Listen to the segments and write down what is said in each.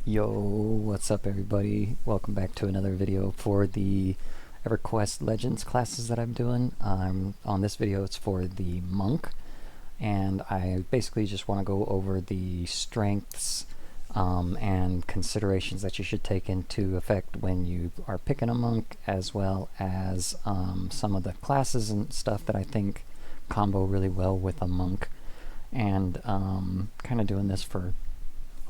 Yo, what's up everybody? Welcome back to another video for the EverQuest Legends classes that I'm doing. On this video it's for the monk, and I basically just want to go over the strengths and considerations that you should take into effect when you are picking a monk, as well as some of the classes and stuff that I think combo really well with a monk, and kind of doing this for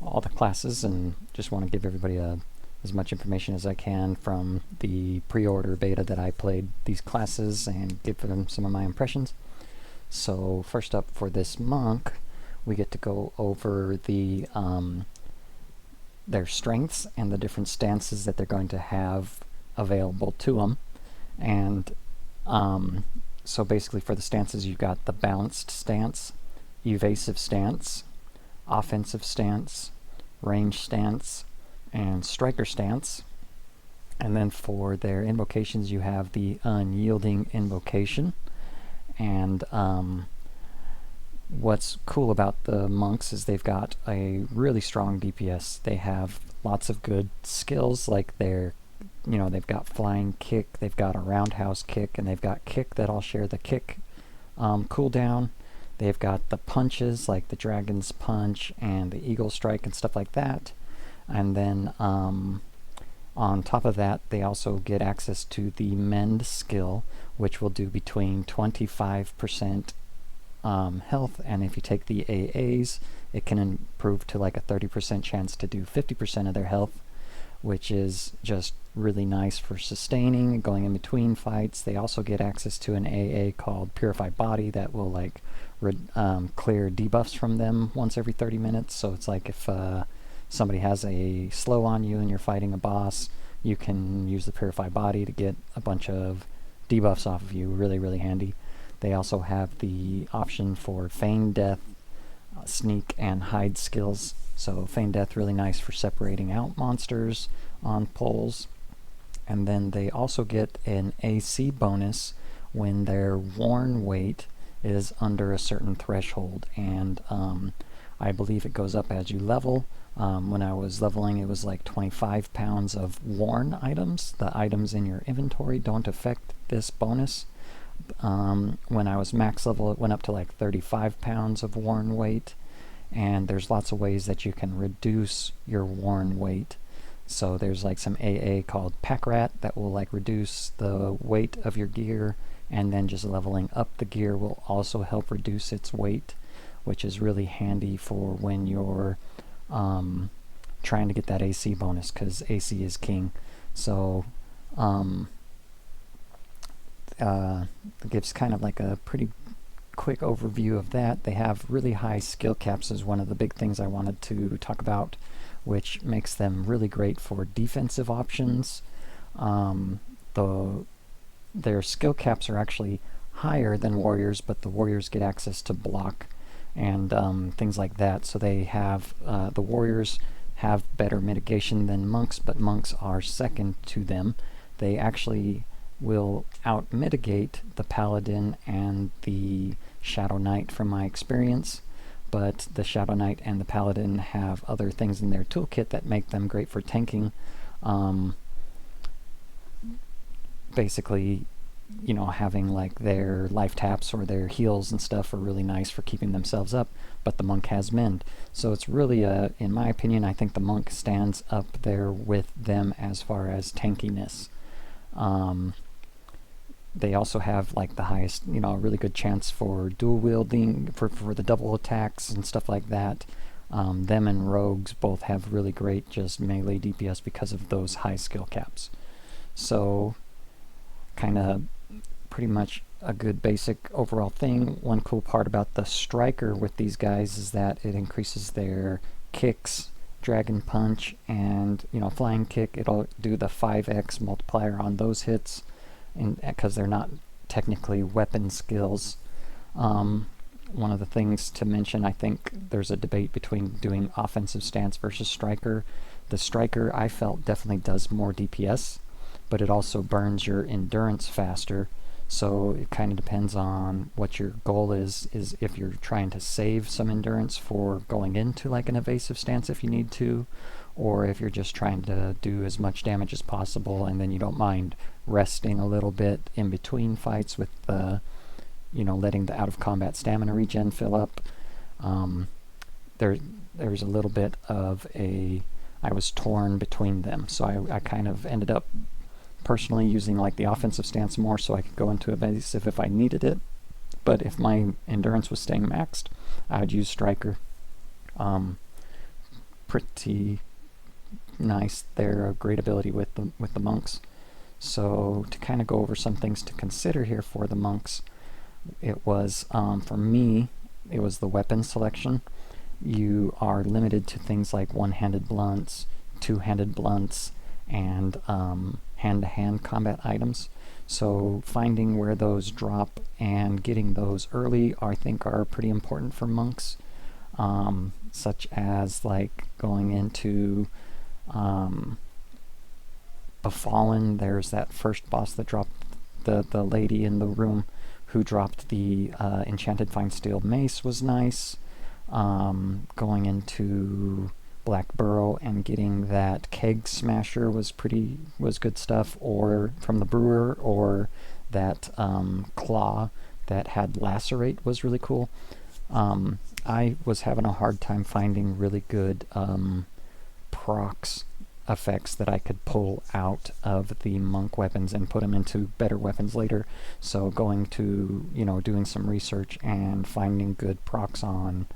all the classes, and just want to give everybody as much information as I can from the pre-order beta that I played these classes and give them some of my impressions. So first up, for this monk, we get to go over their strengths and the different stances that they're going to have available to them. And so basically for the stances, you've got the balanced stance, evasive stance, offensive stance, range stance, and striker stance. And then for their invocations, you have the unyielding invocation. And what's cool about the monks is they've got a really strong DPS. They have lots of good skills, like they've got flying kick, they've got a roundhouse kick, and they've got kick that all share the kick cooldown. They've got the punches, like the dragon's punch and the eagle strike and stuff like that. And then on top of that, they also get access to the mend skill, which will do between 25% health, and if you take the AAs, it can improve to like a 30% chance to do 50% of their health, which is just really nice for sustaining, going in between fights. They also get access to an AA called Purified Body that will like clear debuffs from them once every 30 minutes. So it's like if somebody has a slow on you and you're fighting a boss, you can use the Purified Body to get a bunch of debuffs off of you. Really, really handy. They also have the option for Feign Death, Sneak, and Hide skills. So Feign Death, really nice for separating out monsters on poles. And then they also get an AC bonus when their worn weight is under a certain threshold, and I believe it goes up as you level. When I was leveling, it was like 25 pounds of worn items. The items in your inventory don't affect this bonus. When I was max level, it went up to like 35 pounds of worn weight, and there's lots of ways that you can reduce your worn weight. So there's like some AA called Pack Rat that will like reduce the weight of your gear, and then just leveling up the gear will also help reduce its weight, which is really handy for when you're trying to get that AC bonus, because AC is king. So it gives kind of like a pretty quick overview of that. They have really high skill caps is one of the big things I wanted to talk about, which makes them really great for defensive options. Their skill caps are actually higher than warriors, but the warriors get access to block and things like that. So they have the warriors have better mitigation than monks, but monks are second to them. They actually will out mitigate the paladin and the shadow knight from my experience, but the shadow knight and the paladin have other things in their toolkit that make them great for tanking. Basically, you know, having like their life taps or their heals and stuff are really nice for keeping themselves up, but the monk has mend. So it's really, in my opinion, I think the monk stands up there with them as far as tankiness. They also have like the highest, you know, really good chance for dual wielding, for the double attacks and stuff like that. Them and rogues both have really great just melee DPS because of those high skill caps. So kind of pretty much a good basic overall thing. One cool part about the striker with these guys is that it increases their kicks, dragon punch, and, you know, flying kick. It'll do the 5x multiplier on those hits, because they're not technically weapon skills. One of the things to mention, I think there's a debate between doing offensive stance versus striker. The striker, I felt, definitely does more DPS, but it also burns your endurance faster. So it kind of depends on what your goal is if you're trying to save some endurance for going into like an evasive stance if you need to, or if you're just trying to do as much damage as possible and then you don't mind resting a little bit in between fights with the, letting the out of combat stamina regen fill up. There's a little bit of I was torn between them, so I kind of ended up personally using like the offensive stance more so I could go into evasive if I needed it. But if my endurance was staying maxed, I would use striker. Pretty nice. They're a great ability with the monks. So to kind of go over some things to consider here for the monks, it was for me, it was the weapon selection. You are limited to things like one-handed blunts, two-handed blunts, and hand-to-hand combat items. So finding where those drop and getting those early, I think, are pretty important for monks. Such as like going into Befallen. There's that first boss that dropped the lady in the room who dropped the enchanted fine steel mace was nice. Going into Black Burrow and getting that keg smasher was good stuff, or from the brewer, or that claw that had lacerate was really cool. I was having a hard time finding really good procs effects that I could pull out of the monk weapons and put them into better weapons later. So going to, doing some research and finding good procs on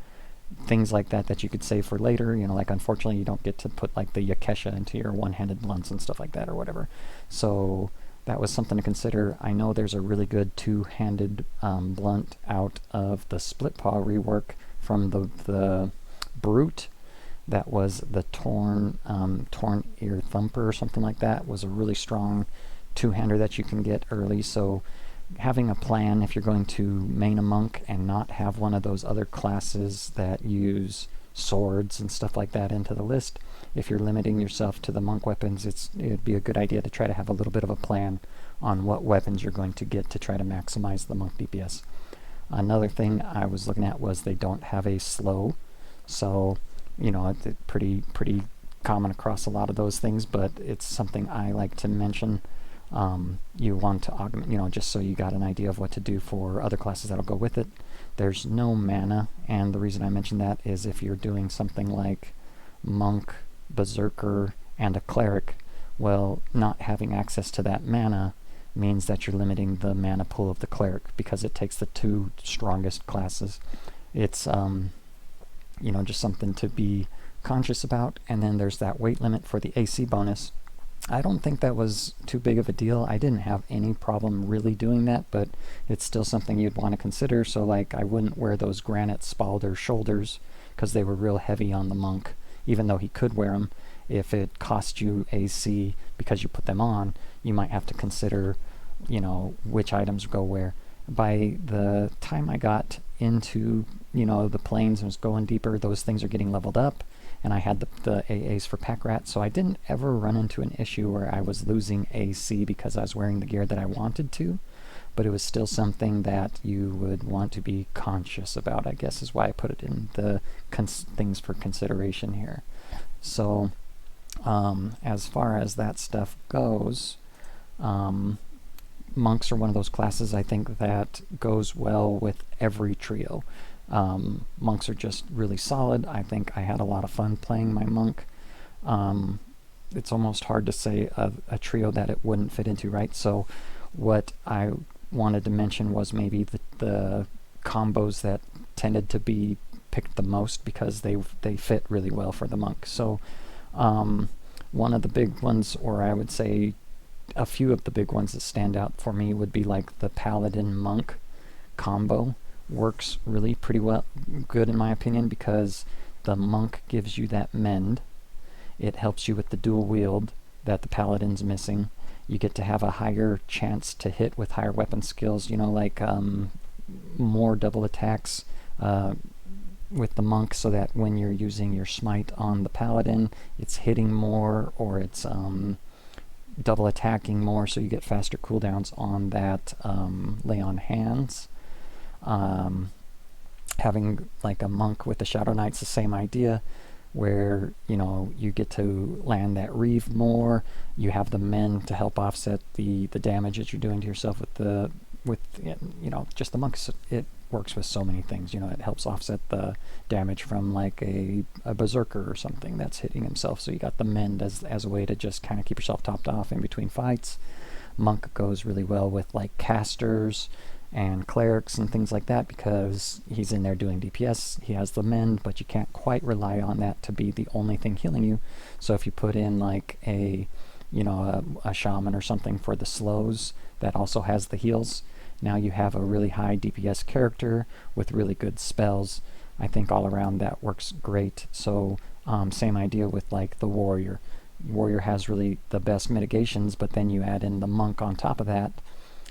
things like that you could save for later. Like unfortunately you don't get to put like the Yakesha into your one-handed blunts and stuff like that or whatever. So that was something to consider. I know there's a really good two-handed blunt out of the Split Paw rework from the Brute. That was the Torn Ear Thumper or something like that. Was a really strong two-hander that you can get early. So having a plan if you're going to main a monk and not have one of those other classes that use swords and stuff like that into the list, if you're limiting yourself to the monk weapons, it'd be a good idea to try to have a little bit of a plan on what weapons you're going to get to try to maximize the monk DPS. Another thing I was looking at was they don't have a slow, so it's pretty common across a lot of those things, but it's something I like to mention. You want to augment, just so you got an idea of what to do for other classes that'll go with it. There's no mana, and the reason I mention that is if you're doing something like monk, berserker, and a cleric, well, not having access to that mana means that you're limiting the mana pool of the cleric because it takes the two strongest classes. It's just something to be conscious about. And then there's that weight limit for the AC bonus. I don't think that was too big of a deal. I didn't have any problem really doing that, but it's still something you'd want to consider. So like I wouldn't wear those granite spalder shoulders because they were real heavy on the monk, even though he could wear them. If it cost you AC because you put them on, you might have to consider, which items go where. By the time I got into, the planes and was going deeper, those things are getting leveled up, and I had the AAs for Pack Rat, so I didn't ever run into an issue where I was losing AC because I was wearing the gear that I wanted to, but it was still something that you would want to be conscious about, I guess is why I put it in the things for consideration here. So as far as that stuff goes, monks are one of those classes I think that goes well with every trio. Monks are just really solid. I think I had a lot of fun playing my monk. It's almost hard to say a trio that it wouldn't fit into, right? So what I wanted to mention was maybe the combos that tended to be picked the most because they fit really well for the monk. So one of the big ones, or I would say a few of the big ones that stand out for me, would be like the Paladin Monk combo. Works really pretty good in my opinion, because the monk gives you that mend. It helps you with the dual wield that the Paladin's missing. You get to have a higher chance to hit with higher weapon skills, like more double attacks with the monk, so that when you're using your smite on the Paladin, it's hitting more, or it's double attacking more, so you get faster cooldowns on that lay on hands. Having like a monk with the Shadow Knight's the same idea. where, you know, you get to land that reeve more. You have the men to help offset the damage that you're doing to yourself with you know, just the monks. It works with so many things. You know, it helps offset the damage from like a berserker or something that's hitting himself. So you got the mend as a way to just kind of keep yourself topped off in between fights. Monk goes really well with like casters and clerics and things like that, because he's in there doing DPS. He has the mend, but you can't quite rely on that to be the only thing healing you. So if you put in like a, you know, a shaman or something for the slows that also has the heals, now you have a really high DPS character with really good spells. I think all around that works great. So same idea with like the warrior. Warrior has really the best mitigations, but then you add in the monk on top of that,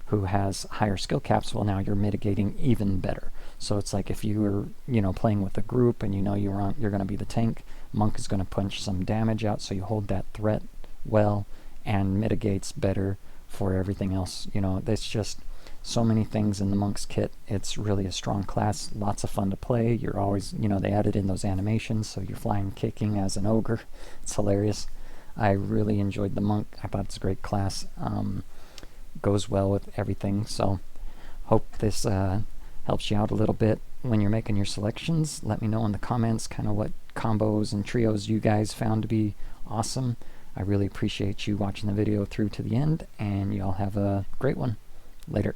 who has higher skill caps. Well, now you're mitigating even better. So it's like if you were, you know, playing with a group and you know you're going to be the tank, monk is going to punch some damage out, so you hold that threat well and mitigates better for everything else. You know, there's just so many things in the monk's kit. It's really a strong class, lots of fun to play. You're always, you know, they added in those animations, so you're flying kicking as an ogre. It's hilarious. I really enjoyed the monk. I thought it's a great class. Goes well with everything. So hope this helps you out a little bit when you're making your selections. Let me know in the comments kind of what combos and trios you guys found to be awesome. I really appreciate you watching the video through to the end, and y'all have a great one. Later.